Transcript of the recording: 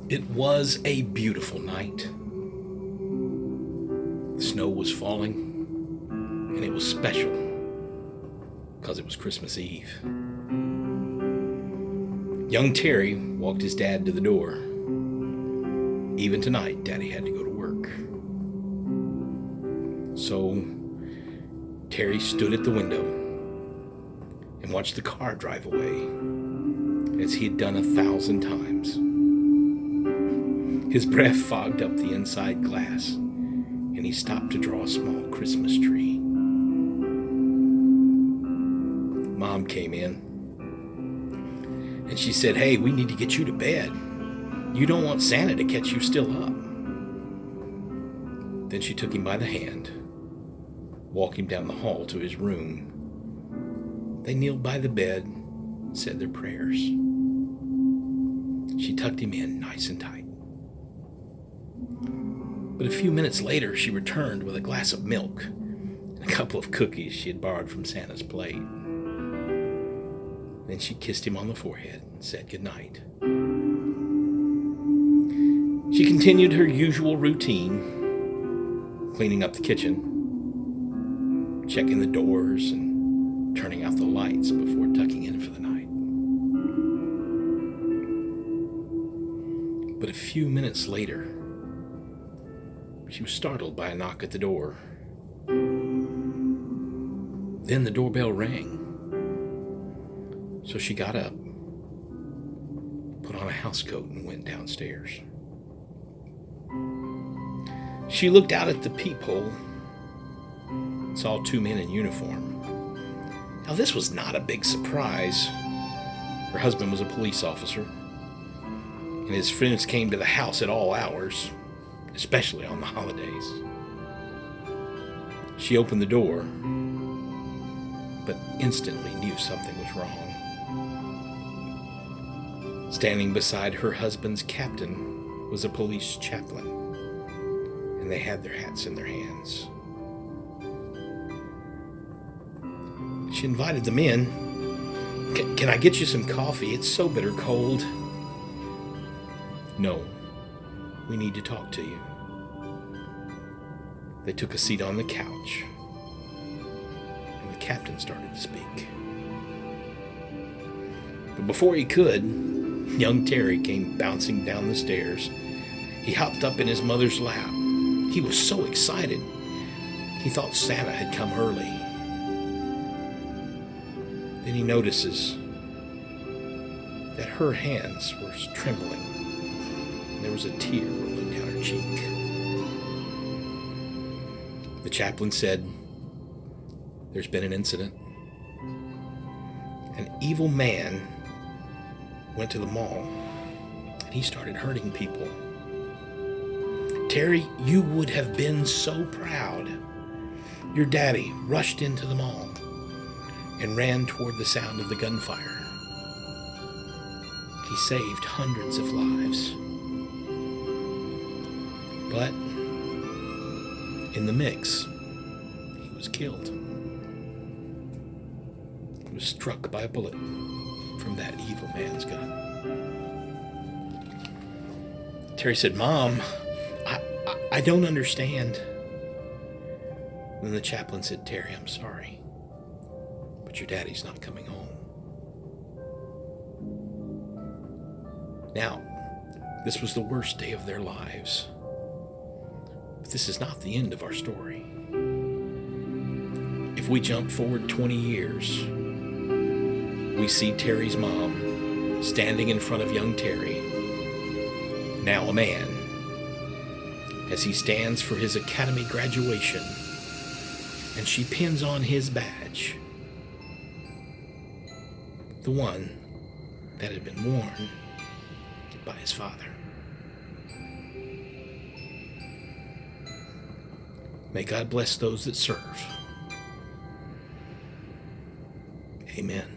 It was a beautiful night. The snow was falling, and it was special because it was Christmas Eve. Young Terry walked his dad to the door. Even tonight, Daddy had to go to work. So Terry stood at the window and watched the car drive away, as he had done 1,000 times. His breath fogged up the inside glass, and he stopped to draw a small Christmas tree. Mom came in, and she said, "Hey, we need to get you to bed. You don't want Santa to catch you still up." Then she took him by the hand, walked him down the hall to his room. They kneeled by the bed, said their prayers. She tucked him in nice and tight. But a few minutes later, she returned with a glass of milk and a couple of cookies she had borrowed from Santa's plate. Then she kissed him on the forehead and said goodnight. She continued her usual routine, cleaning up the kitchen, checking the doors, and turning out the lights before tucking in for the night. But a few minutes later, she was startled by a knock at the door. Then the doorbell rang. So she got up, put on a housecoat, and went downstairs. She looked out at the peephole and saw two men in uniform. Now, this was not a big surprise. Her husband was a police officer, and his friends came to the house at all hours, especially on the holidays. She opened the door, but instantly knew something was wrong. Standing beside her husband's captain was a police chaplain, and they had their hats in their hands. She invited them in. Can I get you some coffee? It's so bitter cold." "No, we need to talk to you." They took a seat on the couch, and the captain started to speak. But before he could, young Terry came bouncing down the stairs. He hopped up in his mother's lap. He was so excited. He thought Santa had come early. Then he notices that her hands were trembling, and there was a tear rolling down her cheek. The chaplain said, "There's been an incident. An evil man went to the mall, and he started hurting people. Terry, you would have been so proud. Your daddy rushed into the mall and ran toward the sound of the gunfire. He saved hundreds of lives. But in the mix, he was killed. He was struck by a bullet from that evil man's gun." Terry said, "Mom, I don't understand." Then the chaplain said, "Terry, I'm sorry, but your daddy's not coming home." Now, this was the worst day of their lives. But this is not the end of our story. If we jump forward 20 years, we see Terry's mom standing in front of young Terry, now a man, as he stands for his academy graduation, and she pins on his badge, the one that had been worn by his father. May God bless those that serve. Amen.